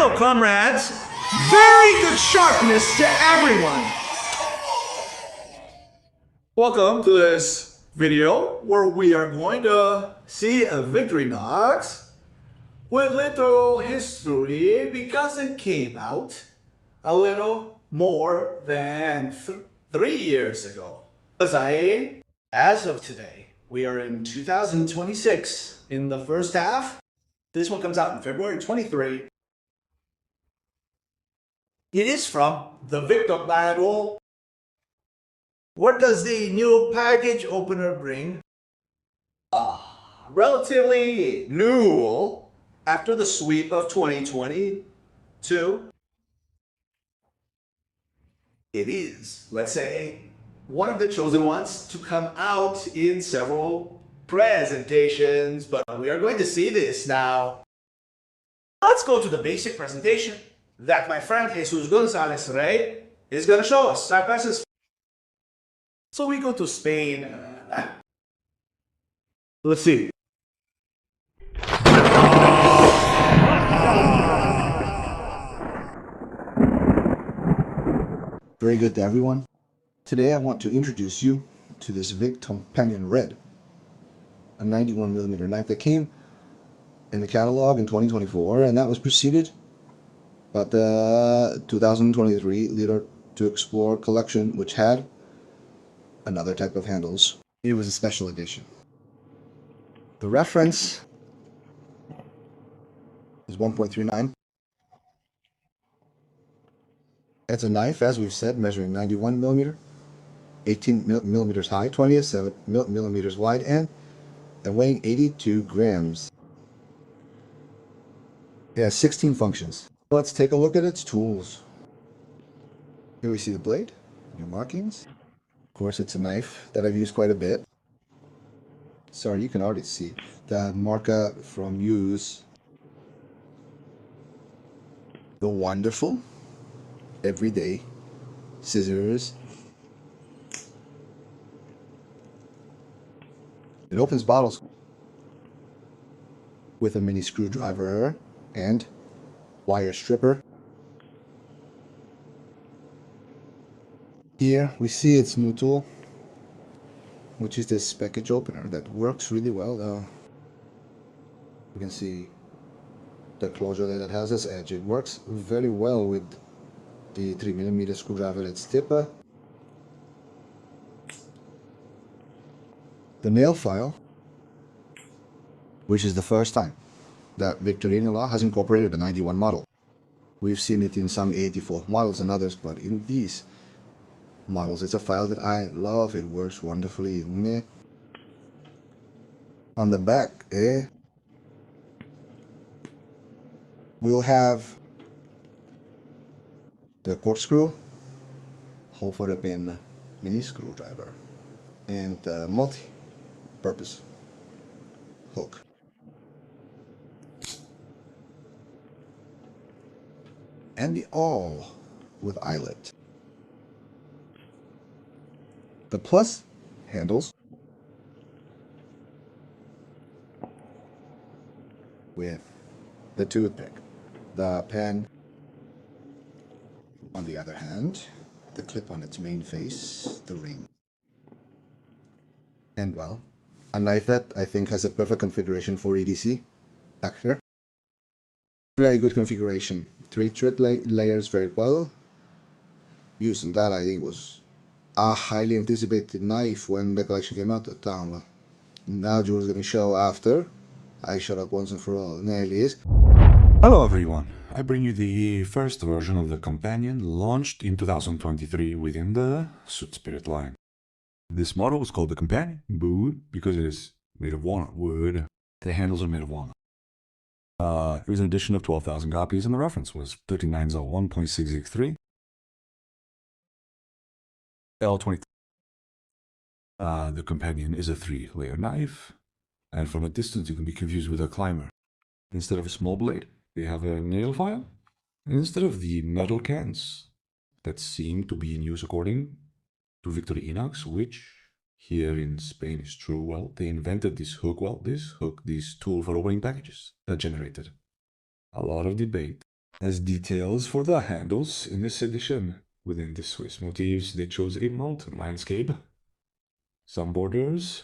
Hello, comrades. Very good sharpness to everyone. Welcome to this video where we are going to see a Victorinox with little history because it came out a little more than 3 years ago. As of today, we are in 2026 in the first half. This one comes out in February 23. It is from the Victor manual. What does the new package opener bring? Relatively new after the sweep of 2022. It is, let's say, one of the chosen ones to come out in several presentations, but we are going to see this now. Let's go to the basic presentation that my friend Jesus Gonzalez Rey is going to show us. So we go to Spain. Let's see. Very good to everyone. Today I want to introduce you to this Victorinox Companion Red, a 91mm knife that came in the catalog in 2024, and that was preceded by the 2023 Leader to Explore collection, which had another type of handles. It was a special edition. The reference is 1.39. It's a knife, as we've said, measuring 91mm, 18mm high, 27mm wide, and weighing 82 grams. It has 16 functions. Let's take a look at its tools. Here we see the blade, your markings. Of course, it's a knife that I've used quite a bit. Sorry, you can already see the marca from use. The wonderful, everyday scissors. It opens bottles with a mini screwdriver and wire stripper. Here we see its new tool, which is this package opener that works really well. You can see the closure that it has, this edge. It works very well with the 3mm screwdriver at its tip. The nail file, which is the first time that Victorinox has incorporated a 91 model. We've seen it in some 84 models and others, but in these models, it's a file that I love. It works wonderfully. On the back, we'll have the corkscrew, hole for the pin, mini screwdriver, and multi-purpose hook. And the awl with eyelet. The plus handles with the toothpick. The pen, on the other hand, the clip on its main face, the ring. And well, a knife that I think has a perfect configuration for EDC. Back here. Very good configuration. 3 thread layers very well. Using that, I think, was a highly anticipated knife when the collection came out at the time. Now Jules is going to show after I shut up once and for all. And there it is. Hello everyone, I bring you the first version of the Companion launched in 2023 within the Suit Spirit line. This model is called the Companion Boot because it is made of walnut wood. The handles are made of walnut. It was an edition of 12,000 copies and the reference was 3901.663 L23. The Companion is a 3-layer knife, and from a distance you can be confused with a climber. Instead of a small blade, they have a nail file, and instead of the metal cans that seem to be in use according to Victorinox, which here in Spain is true, well, they invented this hook, this tool for opening packages that generated a lot of debate As details for the handles in this edition. Within the Swiss motifs, they chose a mountain landscape. Some borders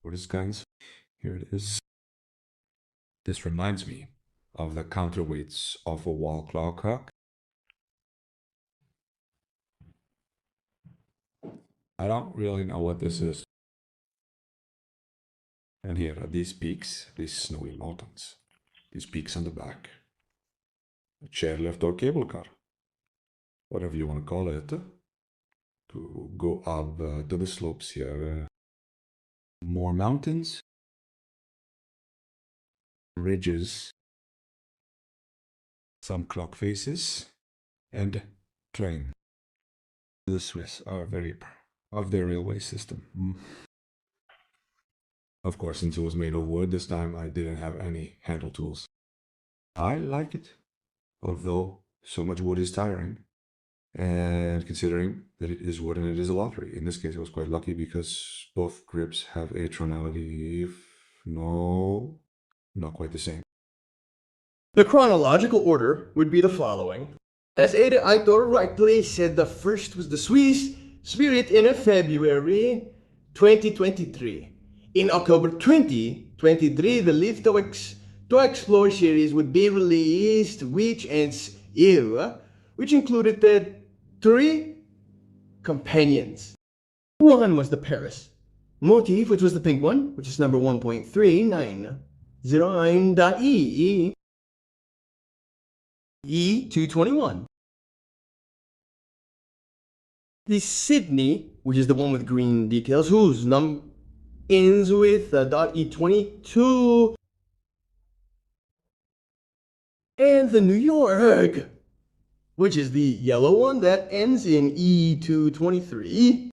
for the scans. Here it is. This reminds me of the counterweights of a wall clock. I don't really know what this is. And here are these peaks, these snowy mountains. These peaks on the back. A chairlift or cable car. Whatever you want to call it. To go up to the slopes here. More mountains. Ridges. Some clock faces. And train. The Swiss are very proud of their railway system. Of course, since it was made of wood, this time I didn't have any handle tools. I like it, although so much wood is tiring. And considering that it is wood and it is a lottery. In this case, I was quite lucky because both grips have a tonality, no, not quite the same. The chronological order would be the following. As Ada Aitor rightly said, the first was the Swiss Spirit in February 2023. In October 2023, the Licudis to Explore series would be released, which included the 3 companions. One was the Paris motif, which was the pink one, which is number 1.3909.E. E221. The Sydney, which is the one with green details, whose ends with .E22. And the New York, which is the yellow one that ends in E223.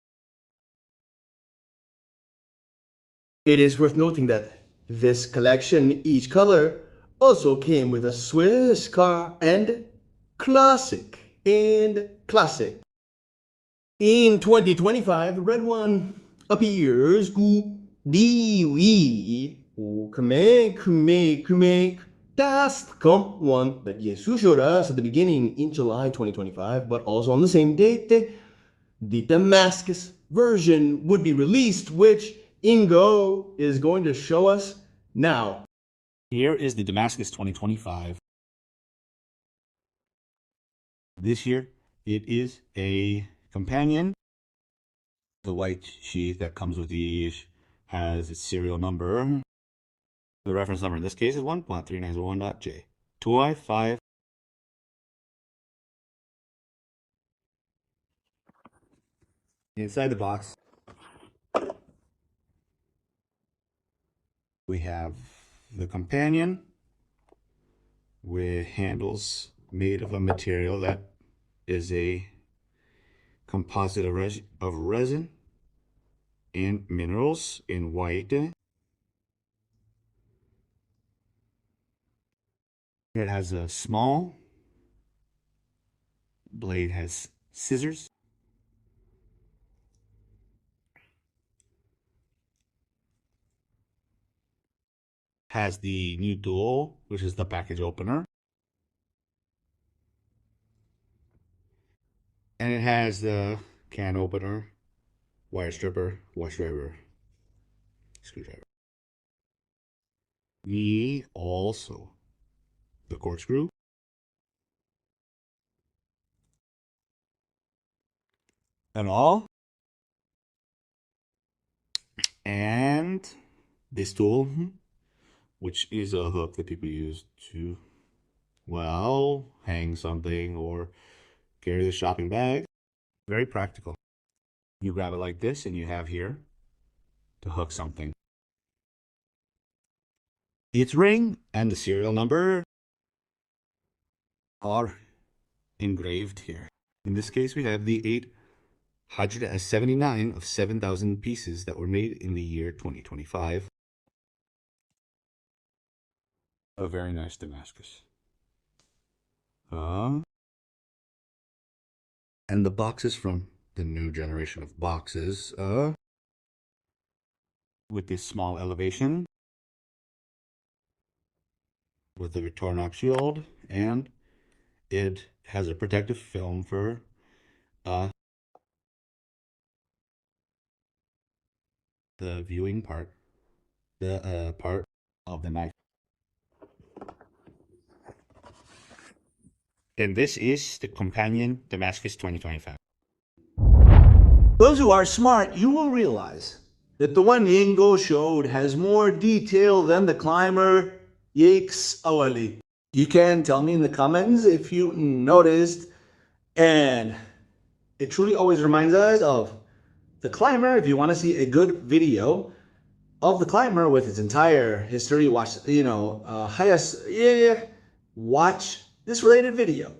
It is worth noting that this collection, each color, also came with a Swiss car and classic. In 2025, the red one appears to that's one that Jesus showed us at the beginning in July 2025, but also on the same date, the Damascus version would be released, which Ingo is going to show us now. Here is the Damascus 2025. This year, it is a companion. The white sheath that comes with each has its serial number. The reference number in this case is 1.3901.J. 2i5. Inside the box, we have the companion with handles made of a material that is a composite of resin and minerals in white. It has a small blade, has scissors. Has the new tool, which is the package opener. And it has the can opener, wire stripper, wash driver, screwdriver. Also the corkscrew. And all. And this tool, which is a hook that people use to, well, hang something or carry the shopping bag. Very practical. You grab it like this and you have here to hook something. Its ring and the serial number are engraved here. In this case, we have the 879 of 7,000 pieces that were made in the year 2025. A very nice Damascus. And the boxes from the new generation of boxes, with this small elevation, with the Victorinox shield, and It has a protective film for the viewing part, the part of the knife. And this is the Companion Damascus 2025. Those who are smart, you will realize that the one Ingo showed has more detail than the climber. Yikes, awali. You can tell me in the comments if you noticed. And it truly always reminds us of the climber. If you want to see a good video of the climber with its entire history, watch, watch this related video.